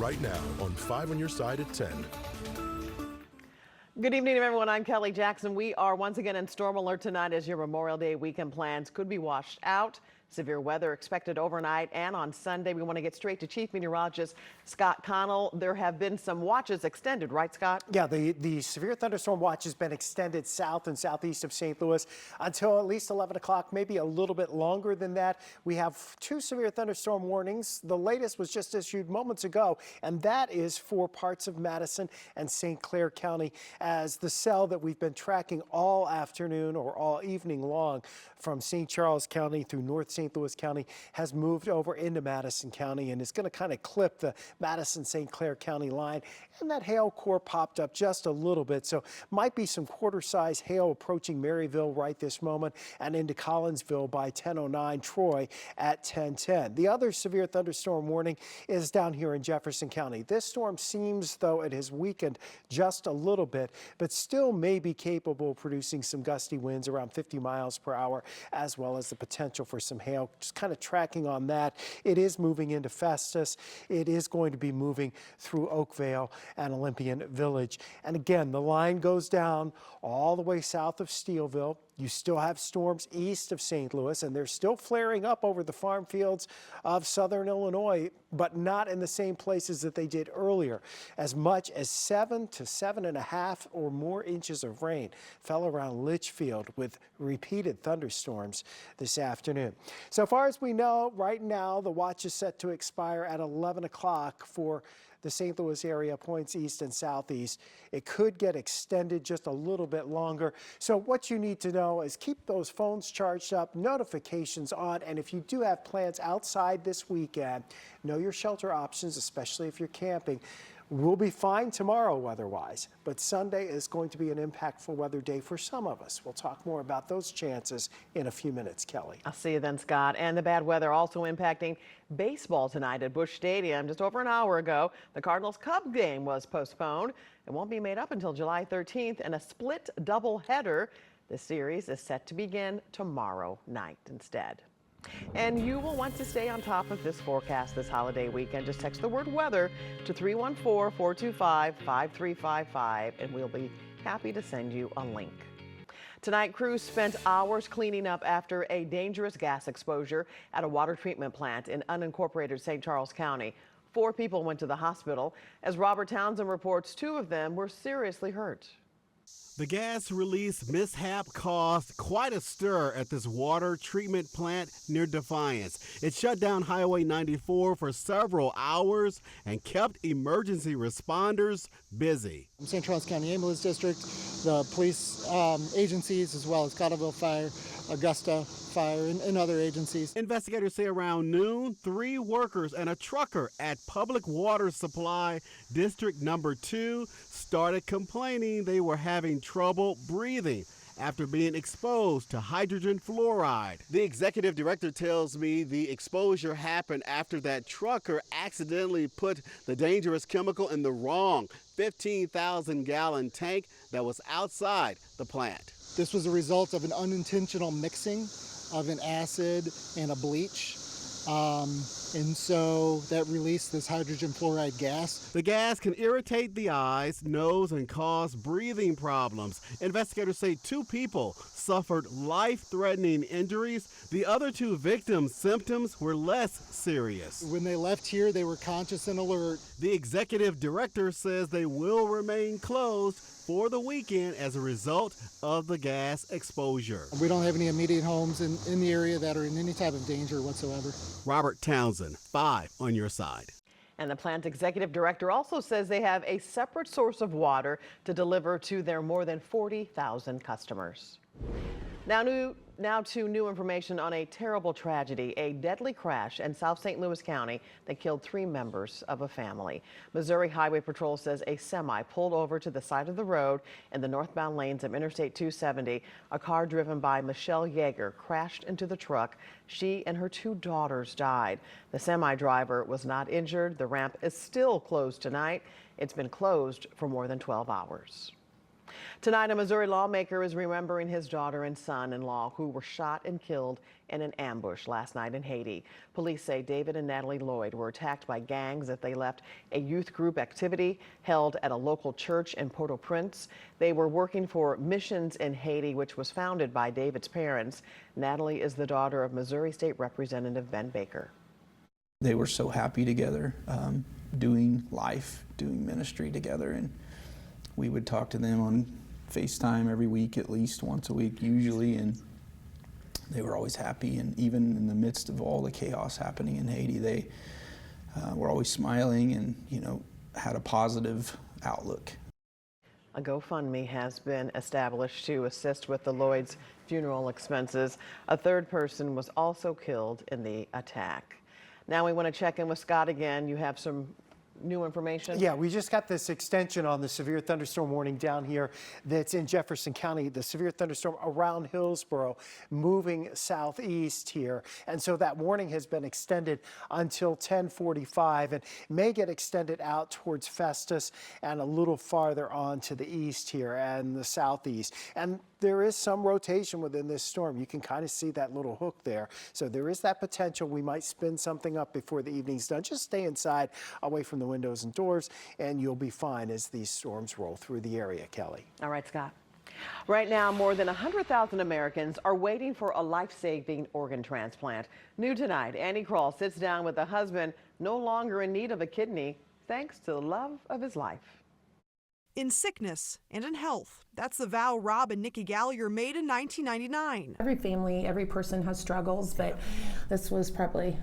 right now on 5 on Your Side at 10. Good evening, everyone. I'm Kelly Jackson. We are once again in storm alert tonight as your Memorial Day weekend plans could be washed out. Severe weather expected overnight and on Sunday. We want to get straight to Chief Meteorologist Scott Connell. There have been some watches extended, right, Scott? Yeah, the severe thunderstorm watch has been extended south and southeast of St. Louis until at least 11 o'clock, maybe a little bit longer than that. We have 2 severe thunderstorm warnings. The latest was just issued moments ago, and that is for parts of Madison and St. Clair County, as the cell that we've been tracking all afternoon or all evening long from St. Charles County through North St. Louis County has moved over into Madison County and is going to kind of clip the Madison-St. Clair County line. And that hail core popped up just a little bit, so might be some quarter-size hail approaching Maryville right this moment and into Collinsville by 10:09, Troy at 10:10. The other severe thunderstorm warning is down here in Jefferson County. This storm seems, though, it has weakened just a little bit, but still may be capable of producing some gusty winds around 50 miles per hour, as well as the potential for some hail. Just kind of tracking on that. It is moving into Festus. It is going to be moving through Oakvale and Olympian Village. And again, the line goes down all the way south of Steelville. You still have storms east of St. Louis, and they're still flaring up over the farm fields of southern Illinois, but not in the same places that they did earlier. As much as 7 to 7.5 or more inches of rain fell around Litchfield with repeated thunderstorms this afternoon. So far as we know, right now, the watch is set to expire at 11 o'clock for the St. Louis area, points east and southeast. It could get extended just a little bit longer. So what you need to know is keep those phones charged up, notifications on, and if you do have plans outside this weekend, know your shelter options, especially if you're camping. We'll be fine tomorrow weather-wise, but Sunday is going to be an impactful weather day for some of us. We'll talk more about those chances in a few minutes, Kelly. I'll see you then, Scott. And the bad weather also impacting baseball tonight at Busch Stadium. Just over an hour ago, the Cardinals-Cubs game was postponed. It won't be made up until July 13th, and a split doubleheader. The series is set to begin tomorrow night instead. And you will want to stay on top of this forecast this holiday weekend. Just text the word weather to 314-425-5355 and we'll be happy to send you a link. Tonight, crews spent hours cleaning up after a dangerous gas exposure at a water treatment plant in unincorporated St. Charles County. 4 people went to the hospital. As Robert Townsend reports, 2 of them were seriously hurt. The gas release mishap caused quite a stir at this water treatment plant near Defiance. It shut down Highway 94 for several hours and kept emergency responders busy. St. Charles County Ambulance District, the police agencies, as well as Cottleville Fire, Augusta Fire, and other agencies. Investigators say around noon, 3 workers and a trucker at Public Water Supply District Number 2 started complaining they were having trouble breathing after being exposed to hydrogen fluoride. The executive director tells me the exposure happened after that trucker accidentally put the dangerous chemical in the wrong 15,000-gallon tank that was outside the plant. This was a result of an unintentional mixing of an acid and a bleach. And so that released this hydrogen fluoride gas. The gas can irritate the eyes, nose, and cause breathing problems. Investigators say 2 people suffered life-threatening injuries. The other 2 victims' symptoms were less serious. When they left here, they were conscious and alert. The executive director says they will remain closed for the weekend as a result of the gas exposure. We don't have any immediate homes in the area that are in any type of danger whatsoever. Robert Townsend, 5 on Your Side. And the plant executive director also says they have a separate source of water to deliver to their more than 40,000 customers. Now to new information on a terrible tragedy, a deadly crash in South St. Louis County that killed 3 members of a family. Missouri Highway Patrol says a semi pulled over to the side of the road in the northbound lanes of Interstate 270. A car driven by Michelle Yeager crashed into the truck. She and her 2 daughters died. The semi driver was not injured. The ramp is still closed tonight. It's been closed for more than 12 hours. Tonight, a Missouri lawmaker is remembering his daughter and son-in-law who were shot and killed in an ambush last night in Haiti. Police say David and Natalie Lloyd were attacked by gangs as they left a youth group activity held at a local church in Port-au-Prince. They were working for Missions in Haiti, which was founded by David's parents. Natalie is the daughter of Missouri State Representative Ben Baker. They were so happy together, doing life, doing ministry together, and we would talk to them on FaceTime every week, at least once a week usually, and they were always happy. And even in the midst of all the chaos happening in Haiti, they were always smiling and, had a positive outlook. A GoFundMe has been established to assist with the Lloyd's funeral expenses. A third person was also killed in the attack. Now we want to check in with Scott again. You have some new information? Yeah, we just got this extension on the severe thunderstorm warning down here that's in Jefferson County. The severe thunderstorm around Hillsborough moving southeast here. And so that warning has been extended until 10:45 and may get extended out towards Festus and a little farther on to the east here and the southeast. And there is some rotation within this storm. You can kind of see that little hook there. So there is that potential we might spin something up before the evening's done. Just stay inside, away from the windows and doors, and you'll be fine as these storms roll through the area, Kelly. All right, Scott. Right now, more than 100,000 Americans are waiting for a life-saving organ transplant. New tonight, Andy Kroll sits down with a husband no longer in need of a kidney thanks to the love of his life. In sickness and in health. That's the vow Rob and Nikki Gallagher made in 1999. Every family, every person has struggles, but this was probably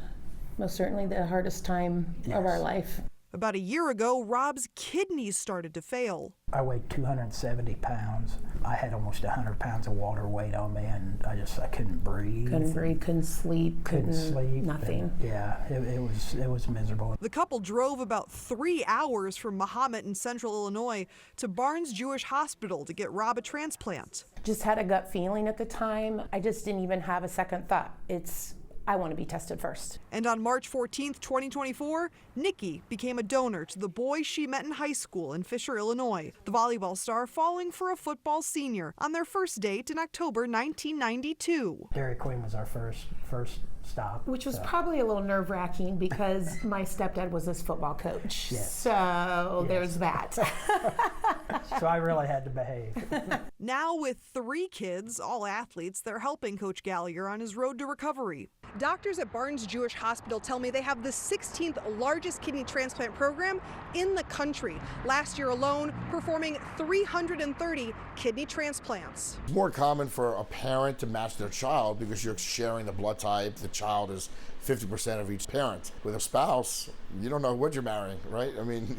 most certainly the hardest time of our life. About a year ago, Rob's kidneys started to fail. I weighed 270 pounds. I had almost 100 pounds of water weight on me, and I couldn't breathe. Couldn't breathe, couldn't sleep, nothing. And yeah, it was miserable. The couple drove about 3 hours from Mahomet in central Illinois to Barnes Jewish Hospital to get Rob a transplant. Just had a gut feeling at the time. I just didn't even have a second thought. I want to be tested first. And on March 14th, 2024, Nikki became a donor to the boy she met in high school in Fisher, Illinois. The volleyball star falling for a football senior on their first date in October 1992. Dairy Queen was our first stop. Which was probably a little nerve-wracking because my stepdad was his football coach. Yes. So there's that. So I really had to behave. Now with 3 kids, all athletes, they're helping Coach Gallagher on his road to recovery. Doctors at Barnes Jewish Hospital tell me they have the 16th largest kidney transplant program in the country. Last year alone, performing 330 kidney transplants. It's more common for a parent to match their child because you're sharing the blood type. The child is 50% of each parent. With a spouse, you don't know what you're marrying, right? I mean,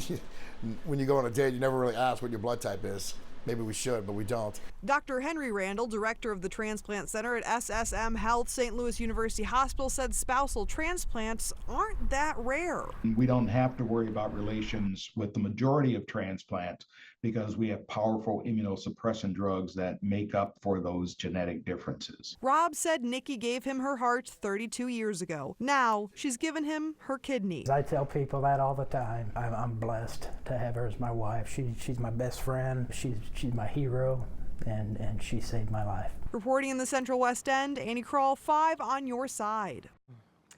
when you go on a date, you never really ask what your blood type is. Maybe we should, but we don't. Dr. Henry Randall, director of the Transplant Center at SSM Health St. Louis University Hospital, said spousal transplants aren't that rare. We don't have to worry about relations with the majority of transplants because we have powerful immunosuppressant drugs that make up for those genetic differences. Rob said Nikki gave him her heart 32 years ago. Now she's given him her kidney. I tell people that all the time. I'm blessed to have her as my wife. She's my best friend. She's my hero, and she saved my life. Reporting in the Central West End, Annie Kroll, 5 on your side.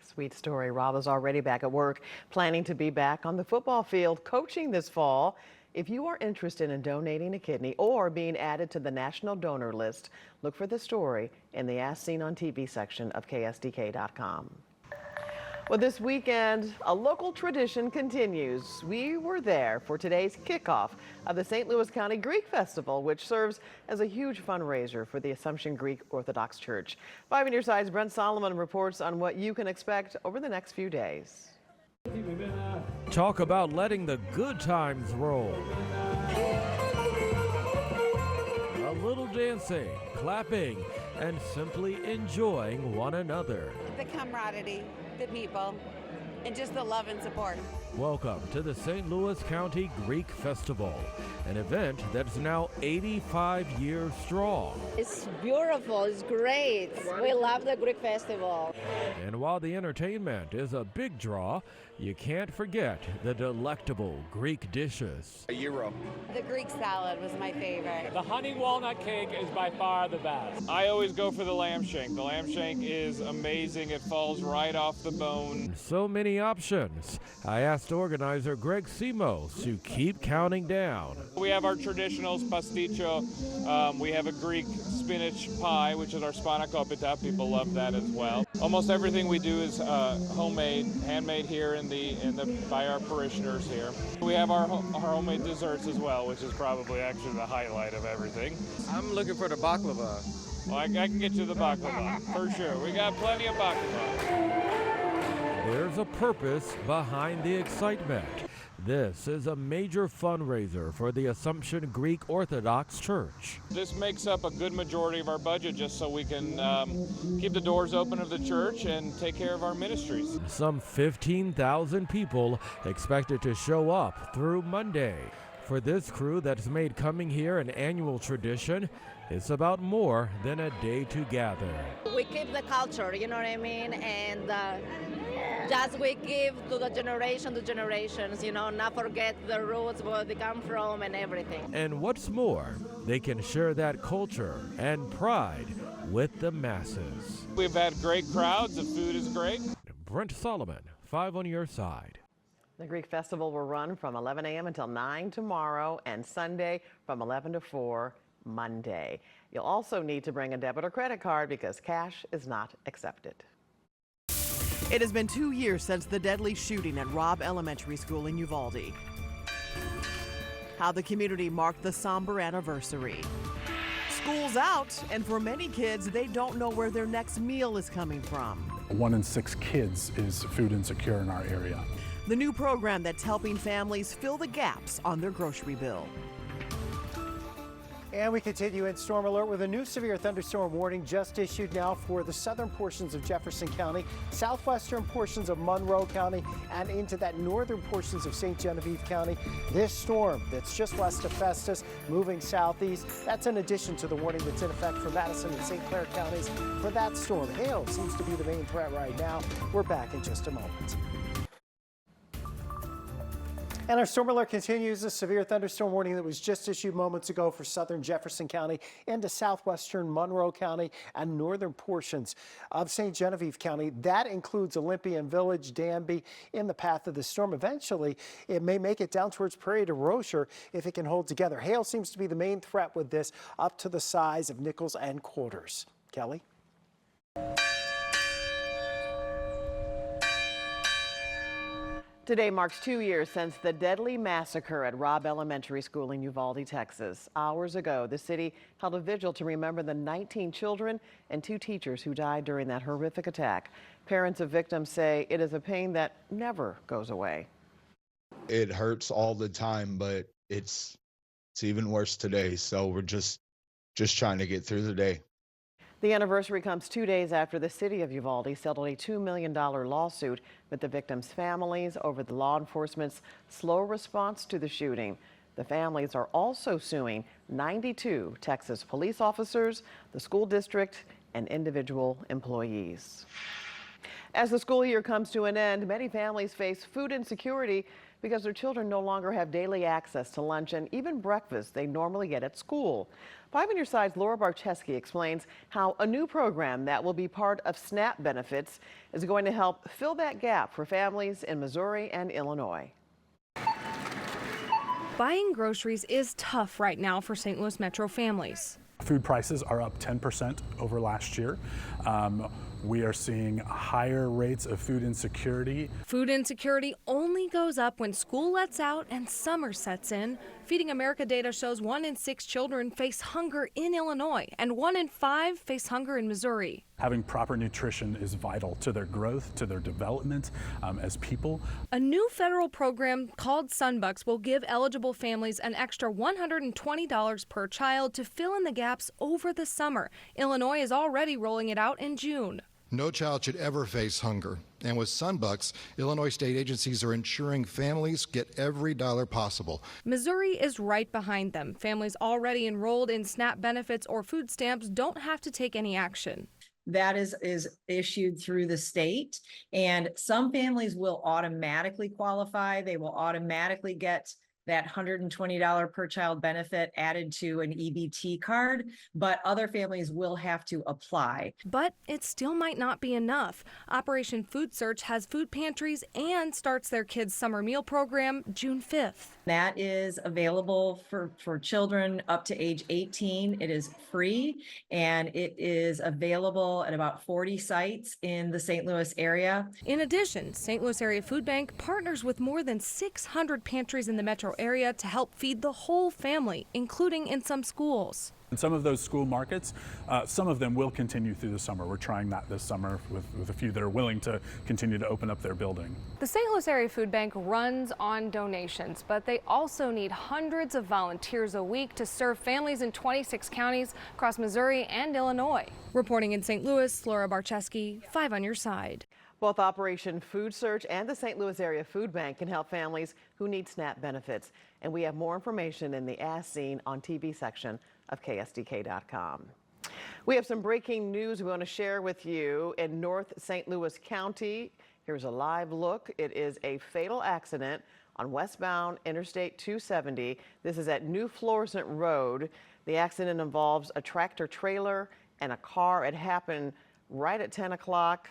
Sweet story. Rob is already back at work, planning to be back on the football field coaching this fall. If you are interested in donating a kidney or being added to the national donor list, look for the story in the As Seen on TV section of KSDK.com. Well, this weekend, a local tradition continues. We were there for today's kickoff of the St. Louis County Greek Festival, which serves as a huge fundraiser for the Assumption Greek Orthodox Church. 5 on your side's Brent Solomon reports on what you can expect over the next few days. Talk about letting the good times roll. A little dancing, clapping, and simply enjoying one another. The camaraderie, the people, and just the love and support. Welcome to the St. Louis County Greek Festival, an event that's now 85 years strong. It's beautiful, it's great. We love the Greek Festival. And while the entertainment is a big draw, you can't forget the delectable Greek dishes. A gyro. The Greek salad was my favorite. The honey walnut cake is by far the best. I always go for the lamb shank. The lamb shank is amazing. It falls right off the bone. So many options. I asked organizer Greg Simos to keep counting down. We have our traditionals, pasticcio. We have a Greek spinach pie, which is our spanakopita. People love that as well. Almost everything we do is homemade, handmade here by our parishioners here. We have our homemade desserts as well, which is probably actually the highlight of everything. I'm looking for the baklava. Well, I can get you the baklava, for sure. We got plenty of baklava. There's a purpose behind the excitement. This is a major fundraiser for the Assumption Greek Orthodox Church. This makes up a good majority of our budget just so we can keep the doors open of the church and take care of our ministries. Some 15,000 people expected to show up through Monday. For this crew that's made coming here an annual tradition, it's about more than a day to gather. We keep the culture, you know what I mean? And just we give to the generation to generations, you know, not forget the roots, where they come from and everything. And what's more, they can share that culture and pride with the masses. We've had great crowds, the food is great. Brent Solomon, 5 on your side. The Greek Festival will run from 11 a.m. until 9 tomorrow and Sunday from 11 to 4 Monday. You'll also need to bring a debit or credit card because cash is not accepted. It has been 2 years since the deadly shooting at Robb Elementary School in Uvaldi. How the community marked the somber anniversary. School's out, and for many kids, they don't know where their next meal is coming from. 1 in 6 kids is food insecure in our area. The new program that's helping families fill the gaps on their grocery bill. And we continue in storm alert with a new severe thunderstorm warning just issued now for the southern portions of Jefferson County, southwestern portions of Monroe County, and into that northern portions of St. Genevieve County. This storm that's just west of Festus, moving southeast, that's in addition to the warning that's in effect for Madison and St. Clair counties for that storm. Hail seems to be the main threat right now. We're back in just a moment. And our storm alert continues. A severe thunderstorm warning that was just issued moments ago for southern Jefferson County into southwestern Monroe County and northern portions of St. Genevieve County. That includes Olympian Village, Danby, in the path of the storm. Eventually, it may make it down towards Prairie du Rocher if it can hold together. Hail seems to be the main threat with this, up to the size of nickels and quarters. Kelly? Today marks 2 years since the deadly massacre at Robb Elementary School in Uvaldi, Texas. Hours ago, the city held a vigil to remember the 19 children and 2 teachers who died during that horrific attack. Parents of victims say it is a pain that never goes away. It hurts all the time, but it's even worse today. So we're just trying to get through the day. The anniversary comes 2 days after the city of Uvaldi settled a $2 million lawsuit with the victims' families over the law enforcement's slow response to the shooting. The families are also suing 92 Texas police officers, the school district, and individual employees. As the school year comes to an end, many families face food insecurity because their children no longer have daily access to lunch and even breakfast they normally get at school. 5 on your side's Laura Barcheski explains how a new program that will be part of SNAP benefits is going to help fill that gap for families in Missouri and Illinois. Buying groceries is tough right now for St. Louis Metro families. Food prices are up 10% over last year. We are seeing higher rates of food insecurity. Food insecurity only goes up when school lets out and summer sets in. Feeding America data shows 1 in 6 children face hunger in Illinois and 1 in 5 face hunger in Missouri. Having proper nutrition is vital to their growth, to their development as people. A new federal program called Sunbucks will give eligible families an extra $120 per child to fill in the gaps over the summer. Illinois is already rolling it out in June. No child should ever face hunger. And with Sunbucks, Illinois state agencies are ensuring families get every dollar possible. Missouri is right behind them. Families already enrolled in SNAP benefits or food stamps don't have to take any action. That is issued through the state, and some families will automatically qualify. They will automatically get that $120 per child benefit added to an EBT card, but other families will have to apply. But it still might not be enough. Operation Food Search has food pantries and starts their kids' summer meal program June 5th. That is available for children up to age 18. It is free, and it is available at about 40 sites in the St. Louis area. In addition, St. Louis Area Food Bank partners with more than 600 pantries in the metro area to help feed the whole family, including in some schools. In some of those school markets, some of them will continue through the summer. We're trying that this summer with a few that are willing to continue to open up their building. The St. Louis Area Food Bank runs on donations, but they also need hundreds of volunteers a week to serve families in 26 counties across Missouri and Illinois. Reporting in St. Louis, Laura Barcheski, 5 on your side. Both Operation Food Search and the St. Louis Area Food Bank can help families who need SNAP benefits. And we have more information in the As Seen on TV section of KSDK.com. We have some breaking news we want to share with you in North St. Louis County. Here's a live look. It is a fatal accident on westbound Interstate 270. This is at New Florissant Road. The accident involves a tractor trailer and a car. It happened right at 10 o'clock.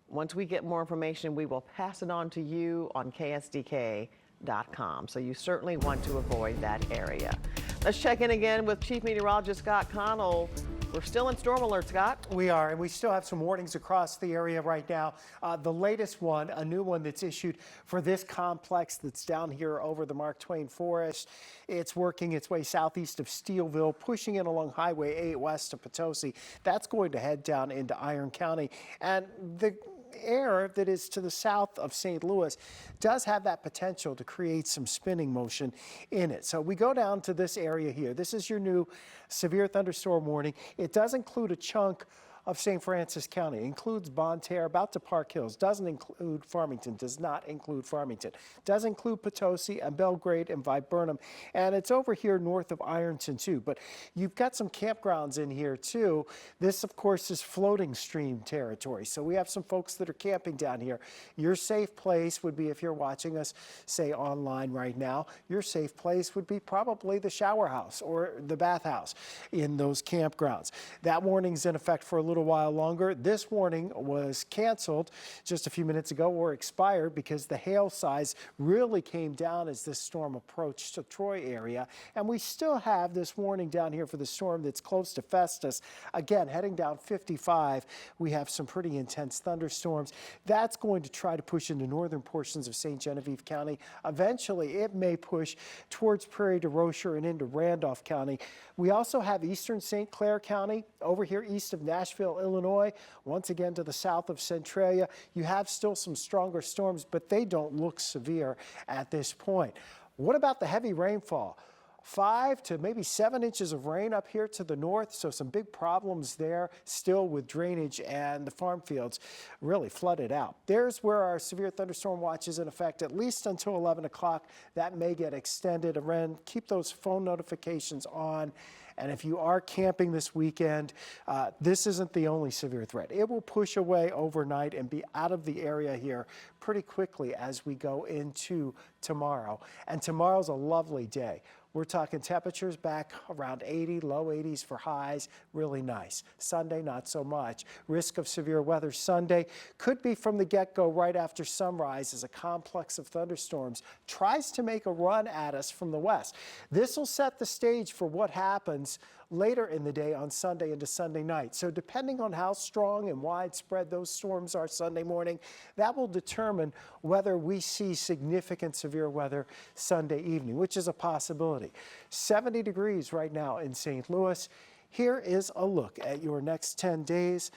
Once we get more information, we will pass it on to you on KSDK.com. So you certainly want to avoid that area. Let's check in again with Chief Meteorologist Scott Connell. We're still in storm alert, Scott. We are, and we still have some warnings across the area right now. The latest one, a new one that's issued for this complex that's down here over the Mark Twain Forest. It's working its way southeast of Steelville, pushing in along Highway 8 west of Potosi. That's going to head down into Iron County. And the air that is to the south of St. Louis does have that potential to create some spinning motion in it. So we go down to this area here. This is your new severe thunderstorm warning. It does include a chunk of St. Francis County. It includes Bonne Terre, about to Park Hills. Doesn't include Farmington, does not include Farmington. Does include Potosi and Belgrade and Viburnum. And it's over here north of Ironton too. But you've got some campgrounds in here too. This, of course, is floating stream territory. So we have some folks that are camping down here. Your safe place would be, if you're watching us, say online right now, your safe place would be probably the shower house or the bathhouse in those campgrounds. That warning's in effect for a little while longer. This warning was canceled just a few minutes ago or expired because the hail size really came down as this storm approached the Troy area. And we still have this warning down here for the storm that's close to Festus. Again, heading down 55, we have some pretty intense thunderstorms. That's going to try to push into northern portions of St. Genevieve County. Eventually, it may push towards Prairie du Rocher and into Randolph County. We also have eastern St. Clair County over here east of Nashville, Illinois, once again to the south of Centralia. You have still some stronger storms, but they don't look severe at this point. What about the heavy rainfall? 5 to maybe 7 inches of rain up here to the north, so some big problems there still with drainage, and the farm fields really flooded out. There's where our severe thunderstorm watch is in effect at least until 11 o'clock. That may get extended. Around, keep those phone notifications on. And if you are camping this weekend, this isn't the only severe threat. It will push away overnight and be out of the area here pretty quickly as we go into tomorrow. And tomorrow's a lovely day. We're talking temperatures back around 80, low 80s for highs, really nice. Sunday, not so much. Risk of severe weather Sunday could be from the get-go right after sunrise as a complex of thunderstorms tries to make a run at us from the west. This will set the stage for what happens later in the day on Sunday into Sunday night. So depending on how strong and widespread those storms are Sunday morning, that will determine whether we see significant severe weather Sunday evening, which is a possibility. 70 degrees right now in St. Louis. Here is a look at your next 10 days.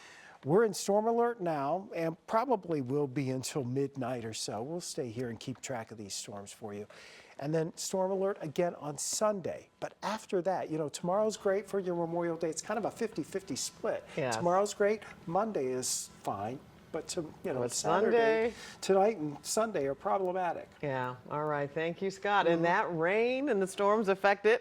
We're in storm alert now and probably will be until midnight or so. We'll stay here and keep track of these storms for you. And then storm alert again on Sunday. But after that, you know, tomorrow's great for your Memorial Day. It's kind of a 50-50 split. Yes. Tomorrow's great. Monday is fine. But, But Saturday, Sunday? tonight and Sunday are problematic. Yeah. All right. Thank you, Scott. And that rain and the storms affected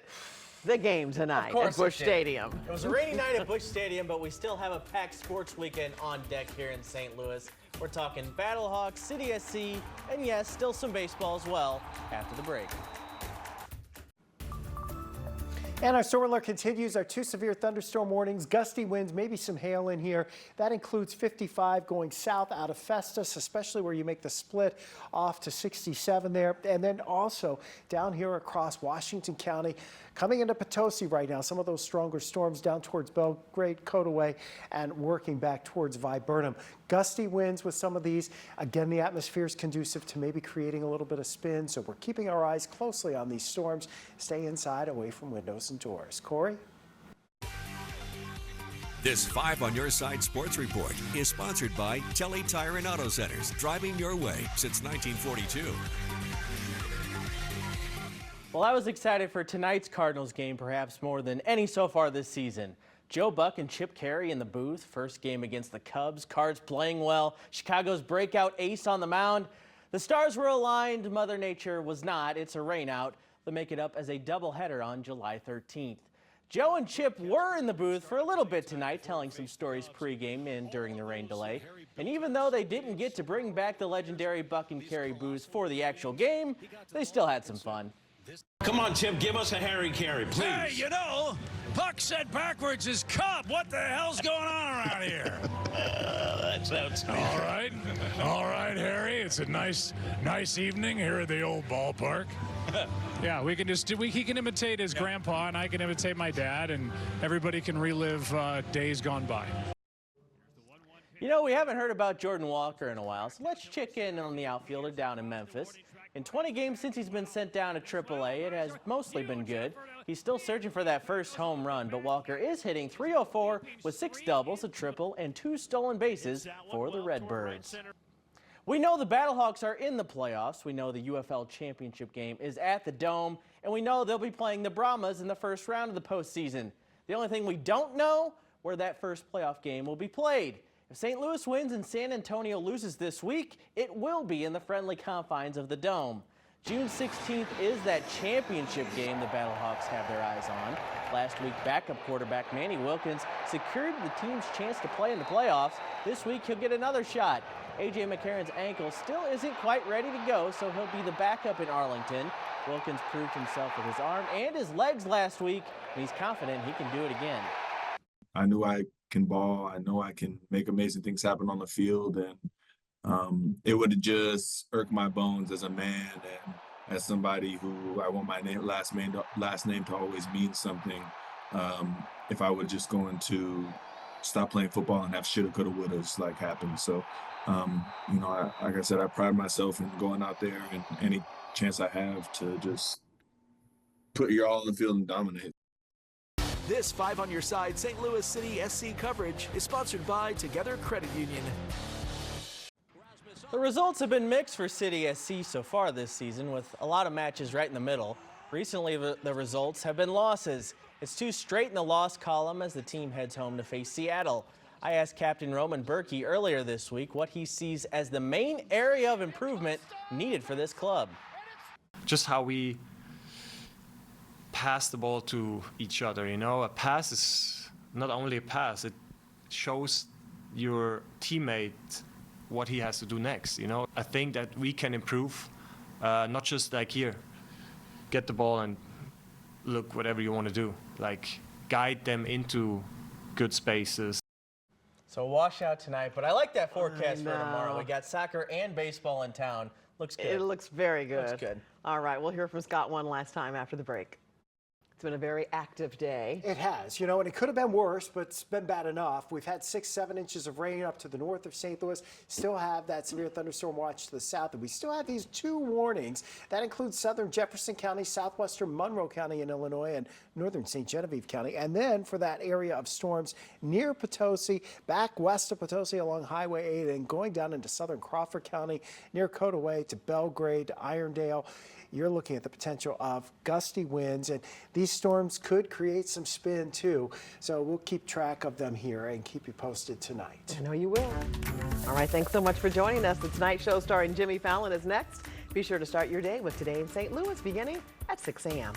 the game tonight at Busch Stadium. It was a rainy night at Busch Stadium, but we still have a packed sports weekend on deck here in St. Louis. We're talking Battlehawks, City SC, and yes, still some baseball as well after the break. And our storm alert continues. Our 2 severe thunderstorm warnings, gusty winds, maybe some hail in here. That includes 55 going south out of Festus, especially where you make the split off to 67 there. And then also down here across Washington County, coming into Potosi right now, some of those stronger storms down towards Belgrade, Cotaway, and working back towards Viburnum. Gusty winds with some of these. Again, the atmosphere is conducive to maybe creating a little bit of spin, so we're keeping our eyes closely on these storms. Stay inside, away from windows and doors. Corey? This 5 on Your Side Sports Report is sponsored by Telly Tire and Auto Centers, driving your way since 1942. Well, I was excited for tonight's Cardinals game perhaps more than any so far this season. Joe Buck and Chip Carey in the booth, first game against the Cubs, Cards playing well, Chicago's breakout ace on the mound. The stars were aligned, Mother Nature was not. It's a rainout. They'll make it up as a doubleheader on July 13th. Joe and Chip were in the booth for a little bit tonight, telling some stories pregame and during the rain delay. And even though they didn't get to bring back the legendary Buck and Carey booze for the actual game, they still had some fun. Come on, Chip, give us a Harry Carey, please. Hey, you know, Puck said backwards is Cub. What the hell's going on around here? That sounds All right, Harry. It's a nice evening here at the old ballpark. Yeah, he can imitate his grandpa, and I can imitate my dad, and everybody can relive days gone by. You know, we haven't heard about Jordan Walker in a while, so let's check in on the outfielder down in Memphis. In 20 games since he's been sent down to AAA, it has mostly been good. He's still searching for that first home run, but Walker is hitting .304 with 6 doubles, a triple, and 2 stolen bases for the Redbirds. We know the Battlehawks are in the playoffs. We know the UFL championship game is at the Dome, and we know they'll be playing the Brahmas in the first round of the postseason. The only thing we don't know, where that first playoff game will be played. If St. Louis wins and San Antonio loses this week, it will be in the friendly confines of the Dome. June 16th is that championship game the Battlehawks have their eyes on. Last week, backup quarterback Manny Wilkins secured the team's chance to play in the playoffs. This week, he'll get another shot. A.J. McCarron's ankle still isn't quite ready to go, so he'll be the backup in Arlington. Wilkins proved himself with his arm and his legs last week, and he's confident he can do it again. I knew I can ball. I know I can make amazing things happen on the field, and it would have just irked my bones as a man and as somebody who I want my last name to always mean something. If I would just go into stop playing football and have shoulda, coulda, wouldas like happen. So, like I said, I pride myself in going out there and any chance I have to just put your all on the field and dominate. This 5 on Your Side St. Louis City SC coverage is sponsored by Together Credit Union. The results have been mixed for City SC so far this season, with a lot of matches right in the middle. Recently, the results have been losses. It's 2 straight in the loss column as the team heads home to face Seattle. I asked Captain Roman Berkey earlier this week what he sees as the main area of improvement needed for this club. Just how we pass the ball to each other. You know, a pass is not only a pass, it shows your teammate what he has to do next. You know, I think that we can improve, not just like here, get the ball and look whatever you want to do, like guide them into good spaces. So washout tonight, but I like that forecast for tomorrow. We got soccer and baseball in town. Looks good. It looks very good. Looks good. All right, we'll hear from Scott one last time after the break. It's been a very active day. It has, you know, and it could have been worse, but it's been bad enough. We've had 6-7 inches of rain up to the north of St. Louis. Still have that severe thunderstorm watch to the south, and we still have these 2 warnings. That includes southern Jefferson County, southwestern Monroe County in Illinois, and northern St. Genevieve County. And then for that area of storms near Potosi, back west of Potosi along Highway 8, and going down into southern Crawford County, near Cotaway to Belgrade to Irondale. You're looking at the potential of gusty winds, and these storms could create some spin too. So we'll keep track of them here and keep you posted tonight. I know you will. All right, thanks so much for joining us. The Tonight Show starring Jimmy Fallon is next. Be sure to start your day with Today in St. Louis beginning at 6 a.m.